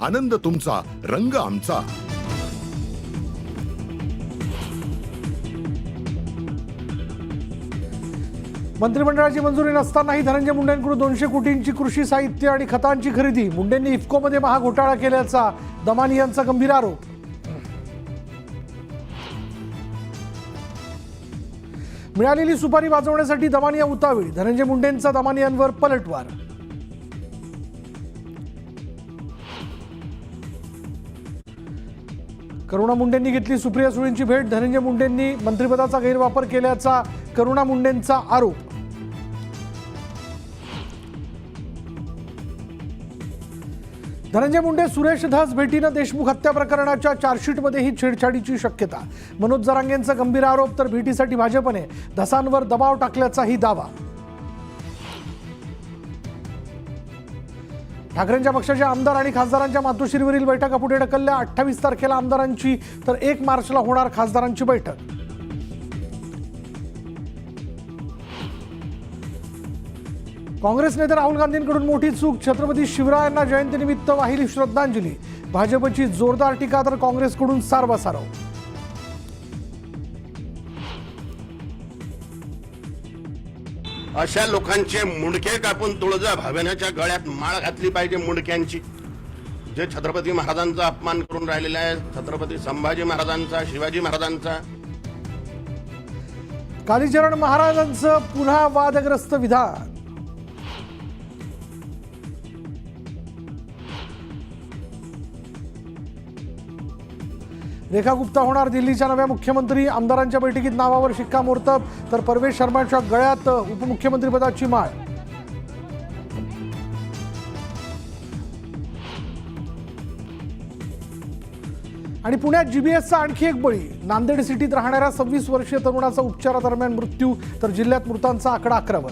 आनंद तुमचा, रंग आमचा. मंत्रिमंडळाची मंजुरी नसतानाही धनंजय मुंडेंकडून 200 कोटींची कृषी साहित्य आणि खतांची खरेदी. मुंडेंनी इफ्कोमध्ये महाघोटाळा केल्याचा दमानी यांचा गंभीर आरोप. मिळालेली सुपारी वाजवण्यासाठी दमानिया उतावीळ. धनंजय मुंडेंचा दमानियांवर पलटवार. करुणा मुंडेंनी घेतली सुप्रिया सुळेंची भेट. धनंजय मुंडेंनी मंत्रिपदाचा गैरवापर केल्याचा करुणा मुंडेंचा आरोप. धनंजय मुंडे सुरेश धस भेटीनं देशमुख हत्या प्रकरणाच्या चार्जशीटमध्येही छेडछाडीची शक्यता. मनोज जरांगेंचा गंभीर आरोप. तर भेटीसाठी भाजपने धसांवर दबाव टाकल्याचाही दावा. ठाकरेंच्या पक्षाच्या आमदार आणि खासदारांच्या मातोश्रीवरील बैठका पुढे ढकलल्या. 28 तारखेला आमदारांची तर 1 मार्चला होणार खासदारांची बैठक. काँग्रेस नेते राहुल गांधींकडून मोठी चूक. छत्रपती शिवरायांना जयंतीनिमित्त वाहिली श्रद्धांजली. भाजपची जोरदार टीका तर काँग्रेसकडून सारवासारव. अशा लोकांचे मुंडके कापून तुळजा भावनाच्या गळ्यात माळ घातली पाहिजे. मुंडक्यांची जे छत्रपती महाराजांचा अपमान करून राहिलेला आहे, छत्रपती संभाजी महाराजांचा, शिवाजी महाराजांचा. कालीचरण महाराजांचं पुन्हा वादग्रस्त विधान. रेखा गुप्ता होणार दिल्लीच्या नव्या मुख्यमंत्री. आमदारांच्या बैठकीत नावावर शिक्कामोर्तब. तर परवेश शर्माच्या गळ्यात उपमुख्यमंत्रीपदाची माळ. आणि पुण्यात जीबीएसचा आणखी एक बळी. नांदेड सिटीत राहणाऱ्या 26 वर्षीय तरुणाचा उपचारादरम्यान मृत्यू. तर जिल्ह्यात मृतांचा आकडा 11वर.